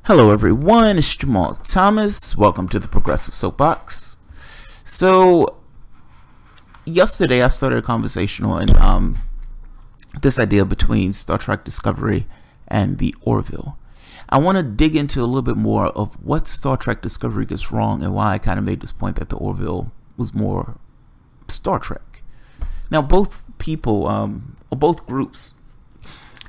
Hello everyone, it's Jamal Thomas. Welcome to the Progressive Soapbox. So, yesterday I started a conversation on this idea between Star Trek Discovery and the Orville. I want to dig into a little bit more of what Star Trek Discovery gets wrong and why I kind of made this point that the Orville was more Star Trek. Now, both people, or both groups,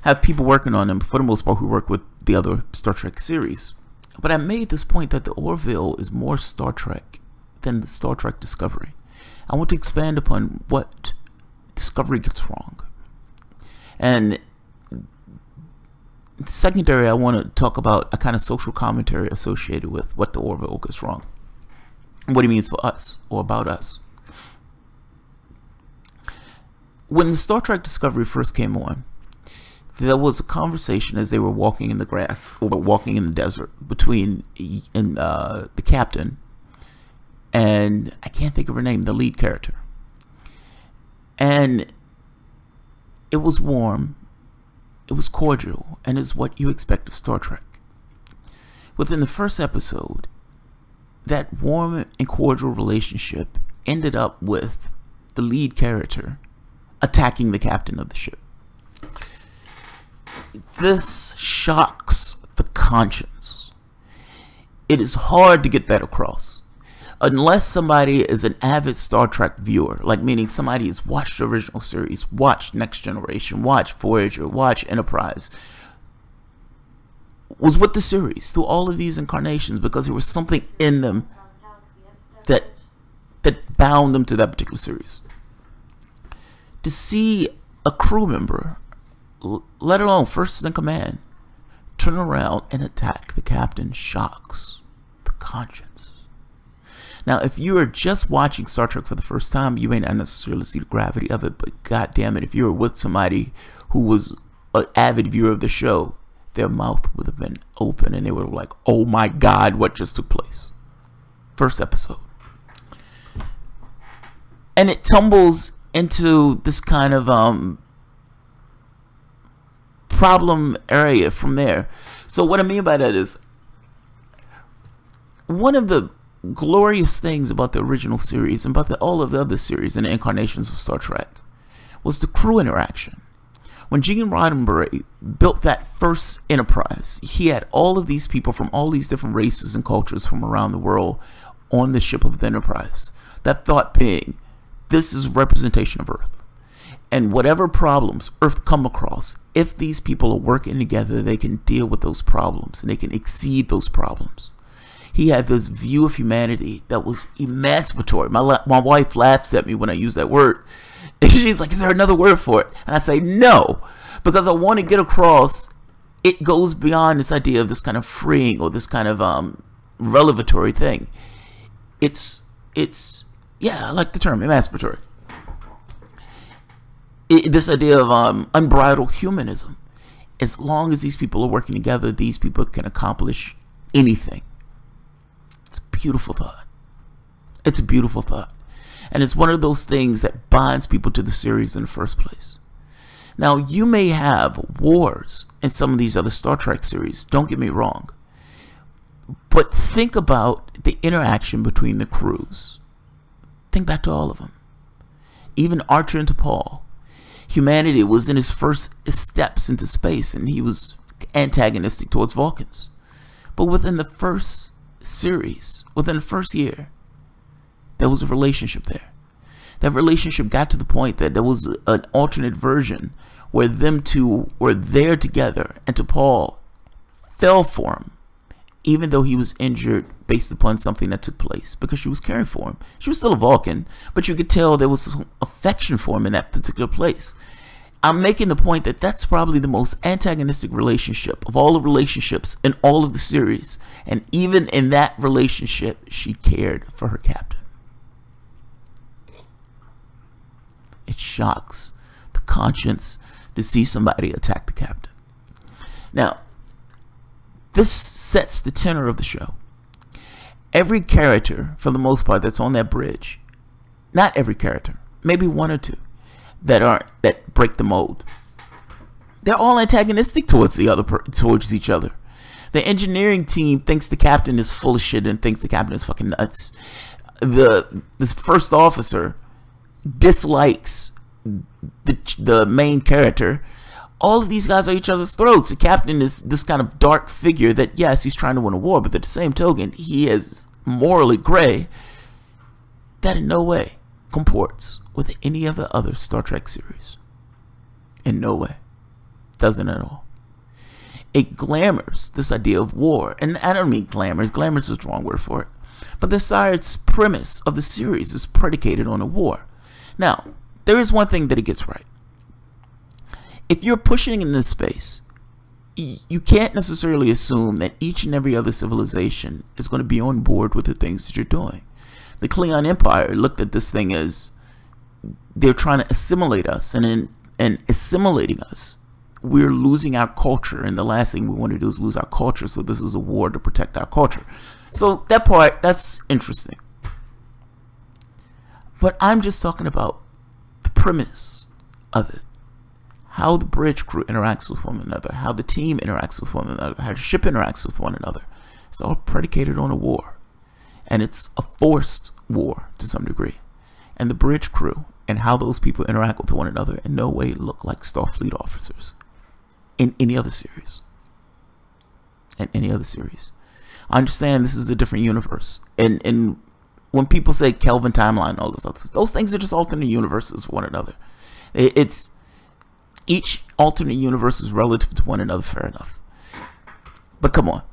have people working on them, for the most part, who work with the other Star Trek series. But I made this point that the Orville is more Star Trek than the Star Trek Discovery. I want to expand upon what Discovery gets wrong. And secondary, I want to talk about a kind of social commentary associated with what the Orville gets wrong, what it means for us or about us. When the Star Trek Discovery first came on, there was a conversation as they were walking in the grass or walking in the desert between the captain and I can't think of her name, the lead character. And it was warm, it was cordial, and is what you expect of Star Trek. Within the first episode, that warm and cordial relationship ended up with the lead character attacking the captain of the ship. This shocks the conscience. It is hard to get that across. Unless somebody is an avid Star Trek viewer, like meaning somebody has watched the original series, watched Next Generation, watched Voyager, watched Enterprise, was with the series through all of these incarnations because there was something in them that bound them to that particular series. To see a crew member, let alone first in command, turn around and attack the captain shocks the conscience. Now, if you are just watching Star Trek for the first time, you may not necessarily see the gravity of it, but god damn it, if you were with somebody who was an avid viewer of the show, their mouth would have been open and they would have like, oh my god, what just took place? First episode. And it tumbles into this kind of problem area from there. So what I mean by that is, one of the glorious things about the original series and about all of the other series and the incarnations of Star Trek was the crew interaction. When Gene Roddenberry built that first Enterprise, he had all of these people from all these different races and cultures from around the world on the ship of the Enterprise. That thought being, this is a representation of Earth. And whatever problems Earth come across, if these people are working together, they can deal with those problems and they can exceed those problems. He had this view of humanity that was emancipatory. My wife laughs at me when I use that word. And she's like, is there another word for it? And I say, no, because I want to get across, it goes beyond this idea of this kind of freeing or this kind of revelatory thing. It's yeah, I like the term emancipatory. This idea of unbridled humanism. As long as these people are working together, these people can accomplish anything. It's a beautiful thought. It's a beautiful thought. And it's one of those things that binds people to the series in the first place. Now, you may have wars in some of these other Star Trek series, don't get me wrong. But think about the interaction between the crews. Think back to all of them. Even Archer and T'Pol. Humanity was in his first steps into space and he was antagonistic towards Vulcans. But within the first series, within the first year, there was a relationship there. That relationship got to the point that there was an alternate version where them two were there together and T'Pol fell for him, even though he was injured based upon something that took place, because she was caring for him. She was still a Vulcan, but you could tell there was some affection for him in that particular place. I'm making the point that that's probably the most antagonistic relationship of all the relationships in all of the series. And even in that relationship, she cared for her captain. It shocks the conscience to see somebody attack the captain. Now, this sets the tenor of the show. Every character, for the most part, that's on that bridge, not every character, maybe one or two that break the mold. They're all antagonistic towards each other. The engineering team thinks the captain is full of shit and thinks the captain is fucking nuts. This first officer dislikes the main character. All of these guys are each other's throats. The captain is this kind of dark figure that, yes, he's trying to win a war, but at the same token, he is morally gray. That in no way comports with any of the other Star Trek series. In no way. Doesn't at all. It glamours this idea of war. And I don't mean glamours. Glamours is the wrong word for it. But the science premise of the series is predicated on a war. Now, there is one thing that it gets right. If you're pushing in this space, you can't necessarily assume that each and every other civilization is going to be on board with the things that you're doing. The Klingon Empire looked at this thing as they're trying to assimilate us, and in assimilating us, we're losing our culture, and the last thing we want to do is lose our culture, so this is a war to protect our culture. So that part, that's interesting. But I'm just talking about the premise of it. How the bridge crew interacts with one another, how the team interacts with one another, how the ship interacts with one another. It's all predicated on a war. And it's a forced war to some degree. And the bridge crew and how those people interact with one another in no way look like Starfleet officers in any other series. In any other series. I understand this is a different universe. And when people say Kelvin timeline and all this other stuff, those things are just alternate universes for one another. It's each alternate universe is relative to one another, fair enough. But come on.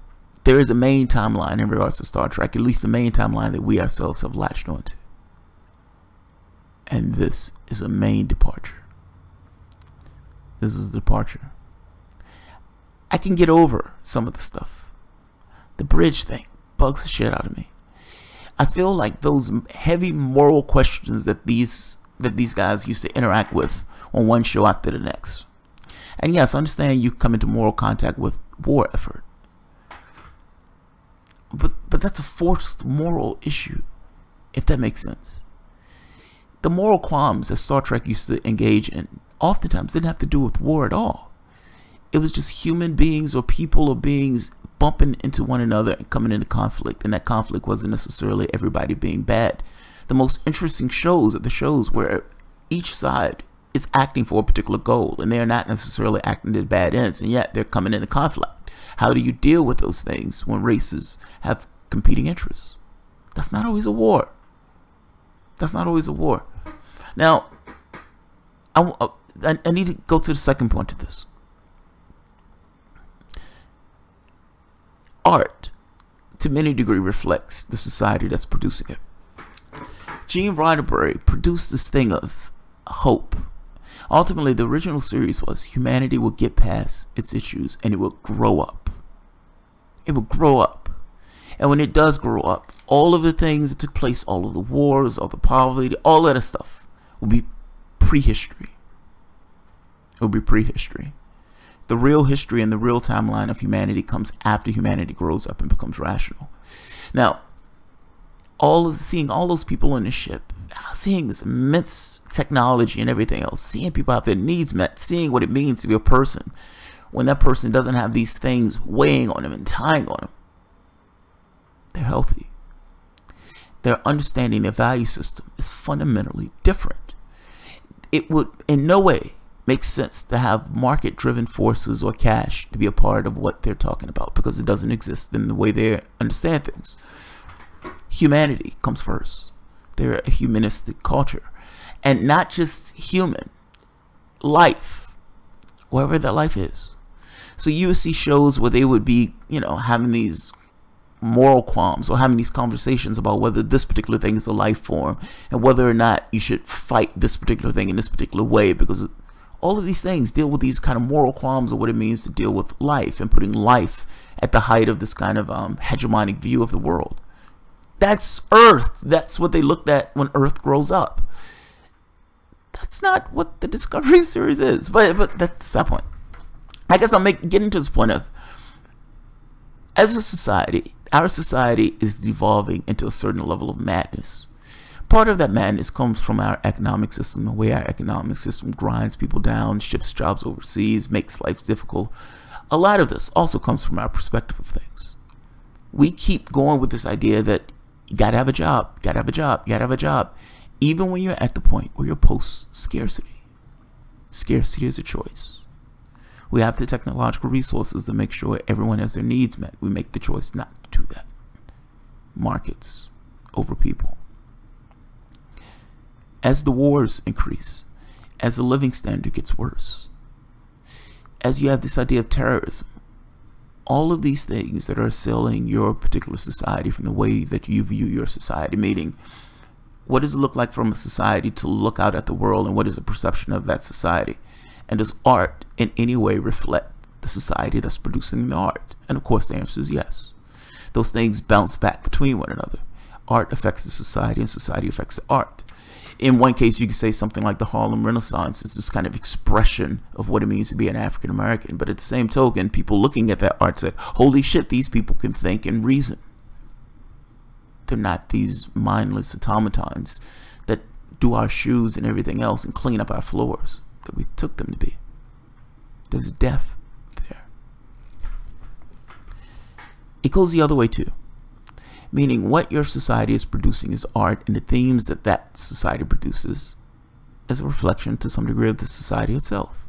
There is a main timeline in regards to Star Trek, at least the main timeline that we ourselves have latched onto. And this is a main departure. This is a departure. I can get over some of the stuff. The bridge thing bugs the shit out of me. I feel like those heavy moral questions that these guys used to interact with on one show after the next. And yes, I understand you come into moral contact with war effort. But that's a forced moral issue, if that makes sense. The moral qualms that Star Trek used to engage in oftentimes didn't have to do with war at all. It was just human beings or people or beings bumping into one another and coming into conflict. And that conflict wasn't necessarily everybody being bad. The most interesting shows are the shows where each side is acting for a particular goal, and they're not necessarily acting to bad ends, and yet they're coming into conflict. How do you deal with those things when races have competing interests? That's not always a war. That's not always a war. Now, I need to go to the second point of this. Art, to many degree, reflects the society that's producing it. Gene Roddenberry produced this thing of hope. Ultimately, the original series was humanity will get past its issues and it will grow up. It will grow up. And when it does grow up, all of the things that took place, all of the wars, all the poverty, all that stuff will be prehistory. It will be prehistory. The real history and the real timeline of humanity comes after humanity grows up and becomes rational. Now, seeing all those people on the ship, seeing this immense technology and everything else, seeing people have their needs met, seeing what it means to be a person when that person doesn't have these things weighing on them and tying on them, they're healthy. Their understanding, their value system is fundamentally different. It would in no way make sense to have market-driven forces or cash to be a part of what they're talking about, because it doesn't exist in the way they understand things. Humanity comes first. They're a humanistic culture. And not just human. Life. Wherever that life is. So you would see shows where they would be, having these moral qualms or having these conversations about whether this particular thing is a life form and whether or not you should fight this particular thing in this particular way, because all of these things deal with these kind of moral qualms of what it means to deal with life and putting life at the height of this kind of hegemonic view of the world. That's Earth. That's what they looked at when Earth grows up. That's not what the Discovery series is. But that's that point. I guess I'll get into this point of, as a society, our society is devolving into a certain level of madness. Part of that madness comes from our economic system, the way our economic system grinds people down, ships jobs overseas, makes life difficult. A lot of this also comes from our perspective of things. We keep going with this idea that you gotta have a job, you gotta have a job, you gotta have a job, even when you're at the point where you're post scarcity. Scarcity is a choice. We have the technological resources to make sure everyone has their needs met. We make the choice not to do that. Markets over people. As the wars increase, as the living standard gets worse, as you have this idea of terrorism, all of these things that are assailing your particular society from the way that you view your society, meaning what does it look like from a society to look out at the world, and what is the perception of that society? And does art in any way reflect the society that's producing the art? And of course the answer is yes. Those things bounce back between one another. Art affects the society and society affects the art. In one case, you could say something like the Harlem Renaissance is this kind of expression of what it means to be an African American. But at the same token, people looking at that art said, holy shit, these people can think and reason. They're not these mindless automatons that do our shoes and everything else and clean up our floors that we took them to be. There's depth there. It goes the other way too. Meaning what your society is producing is art, and the themes that that society produces is a reflection to some degree of the society itself.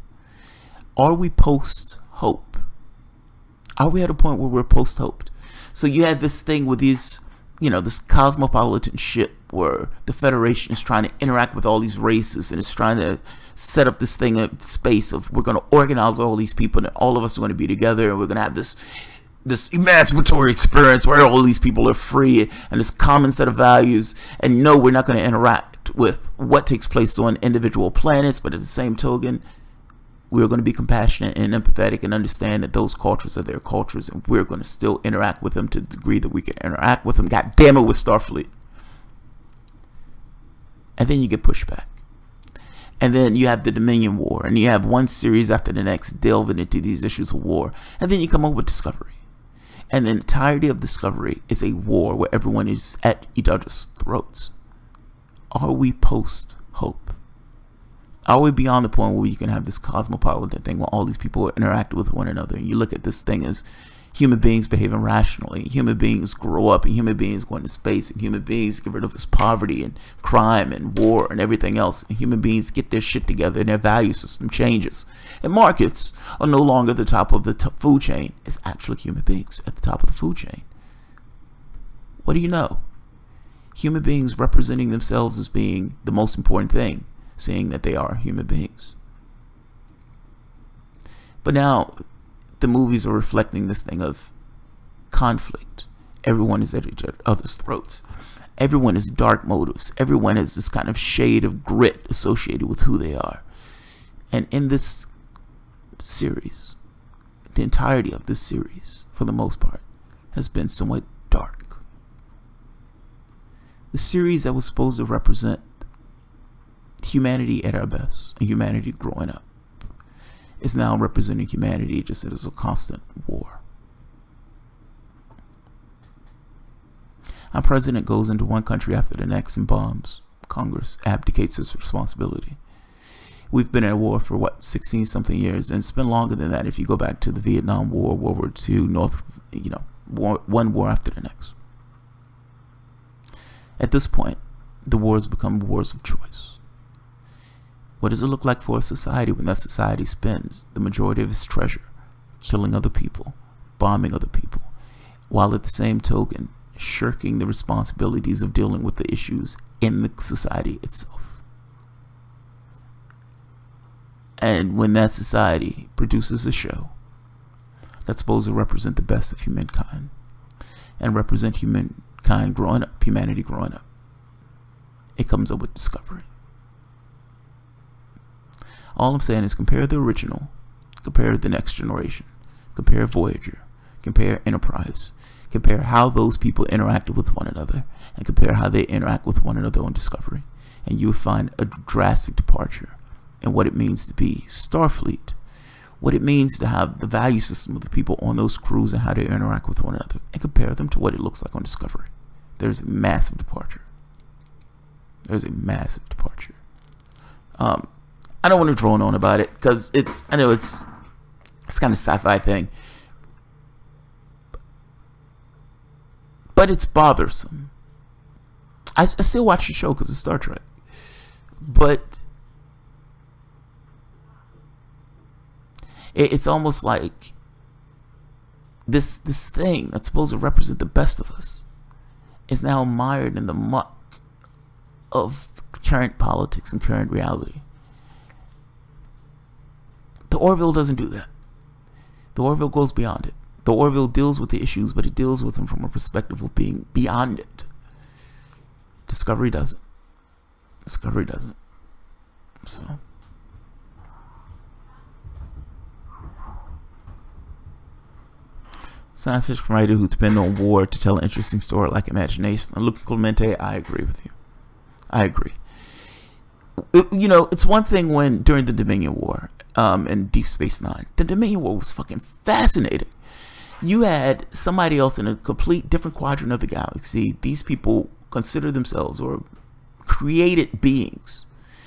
Are we post-hope? Are we at a point where we're post-hoped? So you had this thing with these, you know, this cosmopolitan shit where the Federation is trying to interact with all these races and it's trying to set up this thing in space of we're going to organize all these people and all of us are going to be together and we're going to have this emancipatory experience where all these people are free and this common set of values. And no, we're not going to interact with what takes place on individual planets, but at the same token, we're going to be compassionate and empathetic and understand that those cultures are their cultures, and we're going to still interact with them to the degree that we can interact with them. God damn it, with Starfleet. And then you get pushback. And then you have the Dominion War, and you have one series after the next delving into these issues of war. And then you come up with Discovery. And the entirety of Discovery is a war where everyone is at each other's throats. Are we post-hope? Are we beyond the point where you can have this cosmopolitan thing where all these people interact with one another, and you look at this thing as human beings behaving rationally, human beings grow up, and human beings go into space, and human beings get rid of this poverty and crime and war and everything else, and human beings get their shit together and their value system changes. And markets are no longer the top of the food chain. It's actually human beings at the top of the food chain. What do you know? Human beings representing themselves as being the most important thing, seeing that they are human beings. But now the movies are reflecting this thing of conflict. Everyone is at each other's throats. Everyone has dark motives. Everyone has this kind of shade of grit associated with who they are. And in this series, the entirety of this series, for the most part, has been somewhat dark. The series that was supposed to represent humanity at our best and humanity growing up is now representing humanity just as a constant war. Our president goes into one country after the next and bombs. Congress abdicates its responsibility. We've been at war for what, 16 something years, and it's been longer than that if you go back to the Vietnam War, World War II, one war after the next. At this point, the wars become wars of choice. What does it look like for a society when that society spends the majority of its treasure killing other people, bombing other people, while at the same token shirking the responsibilities of dealing with the issues in the society itself? And when that society produces a show that's supposed to represent the best of humankind and represent humankind growing up, humanity growing up, it comes up with Discovery. All I'm saying is compare the original, compare the Next Generation, compare Voyager, compare Enterprise, compare how those people interacted with one another, and compare how they interact with one another on Discovery, and you will find a drastic departure in what it means to be Starfleet, what it means to have the value system of the people on those crews and how they interact with one another, and compare them to what it looks like on Discovery. There's a massive departure. There's a massive departure. I don't want to drone on about it because I know it's It's kind of sci-fi thing. But it's bothersome. I still watch the show because it's Star Trek. But it's almost like this thing that's supposed to represent the best of us is now mired in the muck of current politics and current reality. The Orville doesn't do that. The Orville goes beyond it. The Orville deals with the issues, but it deals with them from a perspective of being beyond it. Discovery doesn't. Discovery doesn't. So. Science fiction writer who depend on war to tell an interesting story like imagination. Luca Clemente, I agree with you. I agree. You know, it's one thing when during the Dominion War and Deep Space Nine, the Dominion War was fucking fascinating. You had somebody else in a complete different quadrant of the galaxy. These people consider themselves or created beings,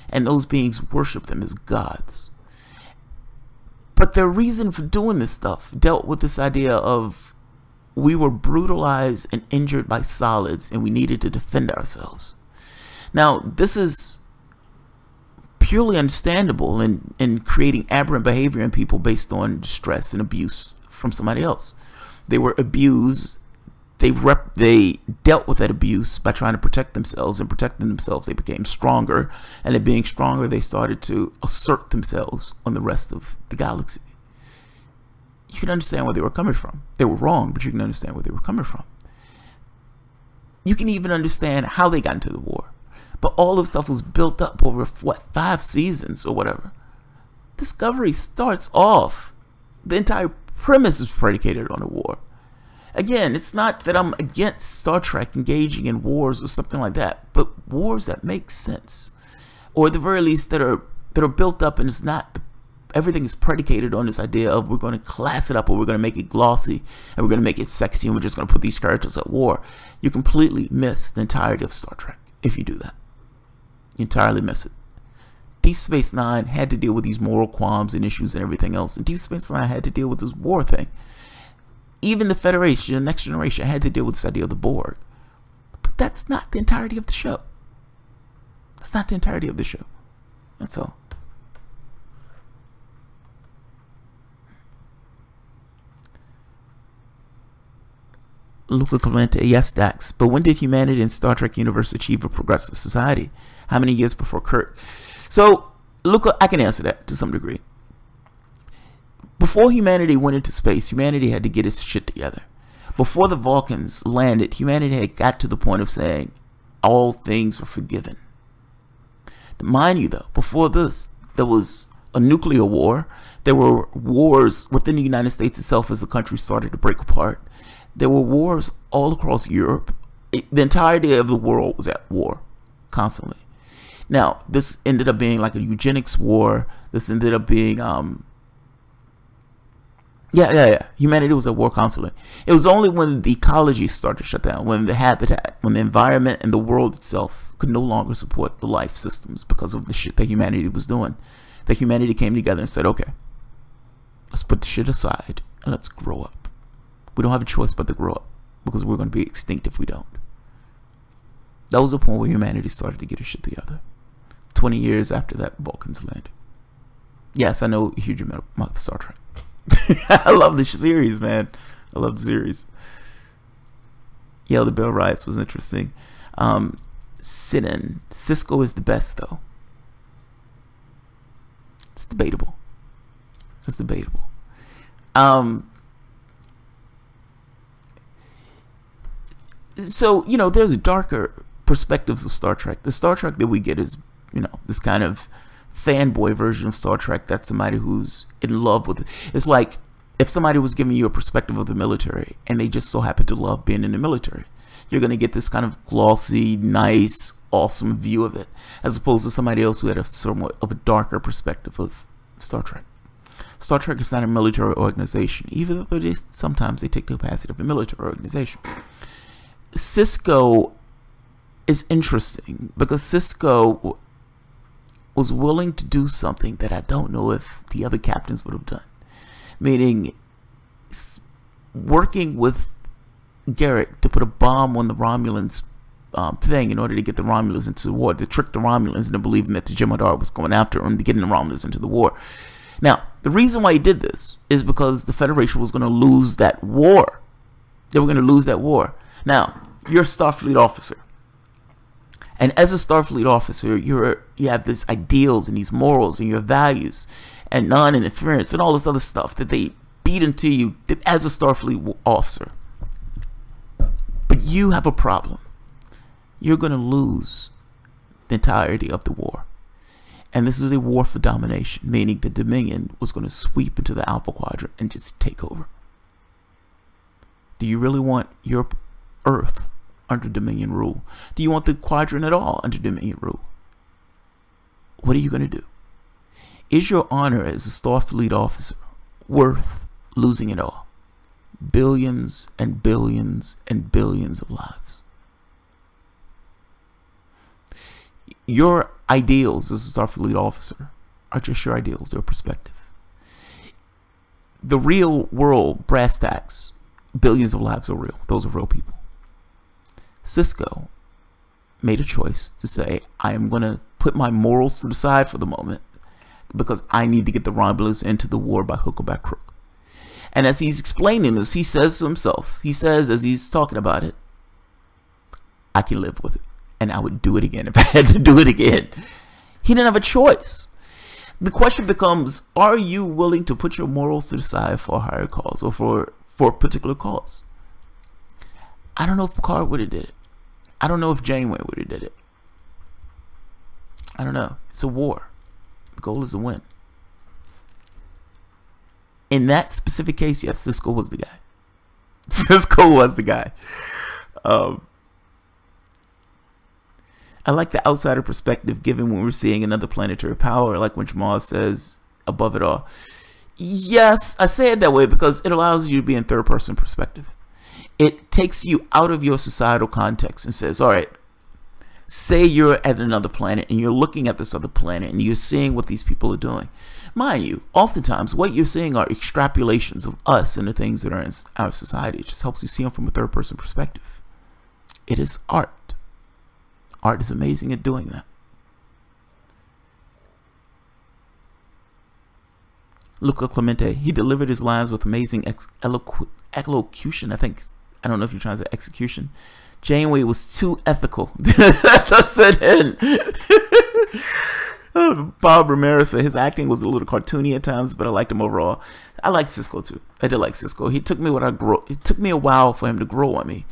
and those beings worship them as gods. But their reason for doing this stuff dealt with this idea of we were brutalized and injured by solids and we needed to defend ourselves. Now, this is purely understandable in creating aberrant behavior in people based on stress and abuse from somebody else. They were abused. They dealt with that abuse by trying to protect themselves, and protecting themselves, they became stronger. And in being stronger, they started to assert themselves on the rest of the galaxy. You can understand where they were coming from. They were wrong, but you can understand where they were coming from. You can even understand how they got into the war. But all of stuff was built up over, what, 5 seasons or whatever. Discovery starts off. The entire premise is predicated on a war. Again, it's not that I'm against Star Trek engaging in wars or something like that, but wars that make sense, or at the very least that are built up, and it's not everything is predicated on this idea of we're going to class it up, or we're going to make it glossy, and we're going to make it sexy, and we're just going to put these characters at war. You completely miss the entirety of Star Trek if you do that. You entirely miss it. Deep Space Nine had to deal with these moral qualms and issues and everything else, and Deep Space Nine had to deal with this war thing. Even the Federation, the Next Generation, had to deal with this idea of the Borg. But that's not the entirety of the show. That's not the entirety of the show. That's all. Luca Clemente, yes, Dax. But when did humanity in Star Trek universe achieve a progressive society? How many years before Kirk? So, Luca, I can answer that to some degree. Before humanity went into space, humanity had to get its shit together. Before the Vulcans landed, humanity had got to the point of saying, all things are forgiven. Mind you, though, before this, there was a nuclear war. There were wars within the United States itself as the country started to break apart. There were wars all across Europe. The entirety of the world was at war, constantly. Now, this ended up being like a eugenics war. This ended up being, humanity was at war constantly. It was only when the ecology started to shut down, when the habitat, when the environment and the world itself could no longer support the life systems because of the shit that humanity was doing, that humanity came together and said, okay, let's put the shit aside and let's grow up. We don't have a choice but to grow up, because we're going to be extinct if we don't. That was the point where humanity started to get its shit together. 20 years after that, Vulcans landed. Yes, I know a huge amount of Star Trek. I love this series, man. I love the series. Yeah, the Bell Riots was interesting. Cisco is the best, though. It's debatable. It's debatable. So, you know, there's darker perspectives of Star Trek. The Star Trek that we get is, you know, this kind of fanboy version of Star Trek. That's somebody who's in love with it. It's like if somebody was giving you a perspective of the military and they just so happen to love being in the military. You're going to get this kind of glossy, nice, awesome view of it, as opposed to somebody else who had a somewhat of a darker perspective of Star Trek. Star Trek is not a military organization, even though sometimes they take the capacity of a military organization. Cisco is interesting because Cisco was willing to do something that I don't know if the other captains would have done. meaning working with Garrett to put a bomb on the Romulans thing in order to get the Romulans into the war, to trick the Romulans into believing that the Jem'Hadar was going after them, to getting the Romulans into the war. Now, the reason why he did this is because the Federation was going to lose that war. They were going to lose that war. Now, you're a Starfleet officer. And as a Starfleet officer, you have these ideals and these morals and your values and non-interference and all this other stuff that they beat into you as a Starfleet officer. But you have a problem. You're going to lose the entirety of the war. And this is a war for domination, meaning the Dominion was going to sweep into the Alpha Quadrant and just take over. Do you really want your Earth under Dominion rule? Do you want the Quadrant at all under Dominion rule? What are you going to do? Is your honor as a Starfleet officer worth losing it all? Billions and billions and billions of lives. Your ideals as a Starfleet officer are just your ideals, they're perspective. The real world, brass tacks, billions of lives are real. Those are real people. Sisko made a choice to say, I am going to put my morals to the side for the moment because I need to get the Romulans into the war by hook or by crook. And as he's explaining this, he says to himself, he says as he's talking about it, I can live with it. And I would do it again if I had to do it again. He didn't have a choice. The question becomes, are you willing to put your morals to the side for a higher cause or for a particular cause? I don't know if Picard would have did it. I don't know if Janeway would have did it. I don't know. It's a war. The goal is to win. In that specific case, yes, Sisko was the guy. Sisko was the guy. I like the outsider perspective given when we're seeing another planetary power, like when Jamal says, above it all. Yes, I say it that way because it allows you to be in third-person perspective. It takes you out of your societal context and says, all right, say you're at another planet and you're looking at this other planet and you're seeing what these people are doing. Mind you, oftentimes what you're seeing are extrapolations of us and the things that are in our society. It just helps you see them from a third-person perspective. It is art. Art is amazing at doing that. Luca Clemente, he delivered his lines with amazing elocution. I don't know if you're trying to say execution. Janeway was too ethical. That's it. Bob Ramirez said his acting was a little cartoony at times, but I liked him overall. I liked Sisko too. I did like Sisko. It took me a while for him to grow on me.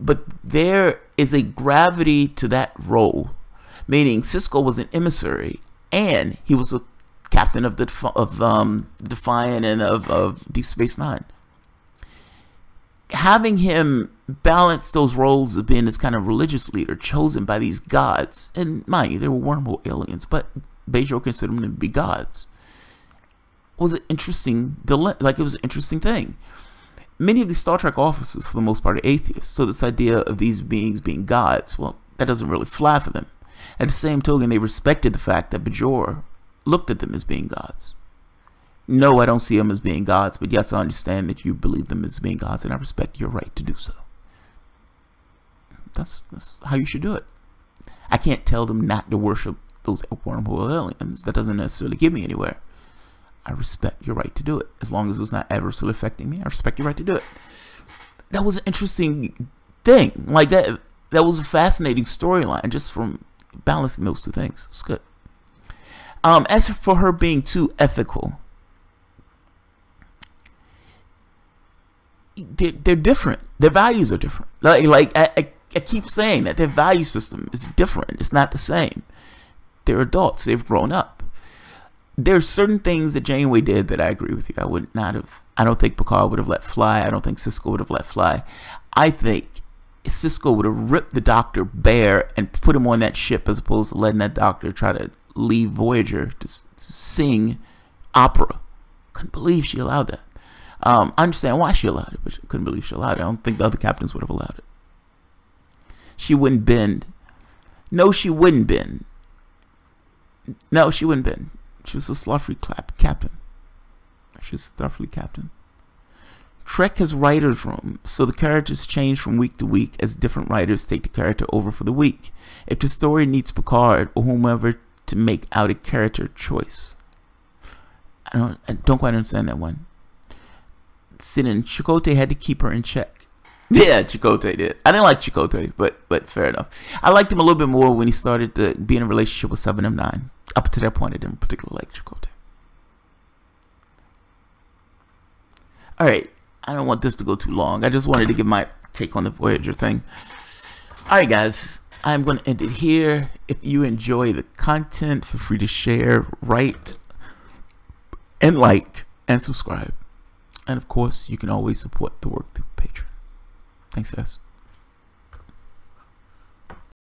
But there is a gravity to that role, meaning Sisko was an emissary and he was a captain of Defiant and of Deep Space Nine. Having him balance those roles of being this kind of religious leader chosen by these gods, and mind you, they were wormhole aliens, but Bajor considered them to be gods, was an interesting it was an interesting thing. Many of the Star Trek officers, for the most part, are atheists. So this idea of these beings being gods, well, that doesn't really fly for them. At the same token, they respected the fact that Bajor looked at them as being gods. No, I don't see them as being gods, but yes, I understand that you believe them as being gods, and I respect your right to do so. That's how you should do it. I can't tell them not to worship those wormhole aliens. That doesn't necessarily get me anywhere. I respect your right to do it. As long as it's not adversely affecting me, I respect your right to do it. That was an interesting thing. Like that was a fascinating storyline just from balancing those two things. It was good. As for her being too ethical, they're different. Their values are different. I keep saying that their value system is different. It's not the same. They're adults. They've grown up. There's certain things that Janeway did that I agree with you. I would not have. I don't think Picard would have let fly. I don't think Sisko would have let fly. I think Sisko would have ripped the Doctor bare and put him on that ship as opposed to letting that Doctor try to leave Voyager to sing opera. Couldn't believe she allowed that. I understand why she allowed it, but I couldn't believe she allowed it. I don't think the other captains would have allowed it. She wouldn't bend. No, she wouldn't bend. No, she wouldn't bend. She was a slot-free captain. She's Starfleet captain. Trek has writer's room, so the characters change from week to week as different writers take the character over for the week. If the story needs Picard or whomever to make out a character choice. I don't quite understand that one. Sitting, Chakotay had to keep her in check. Yeah, Chakotay did. I didn't like Chakotay, but fair enough. I liked him a little bit more when he started to be in a relationship with 7M9. Up to that point, I didn't particularly like Chakotay. Alright, I don't want this to go too long. I just wanted to give my take on the Voyager thing. Alright guys, I'm going to end it here. If you enjoy the content, feel free to share, write, and like, and subscribe. And of course, you can always support the work through Patreon. Thanks guys.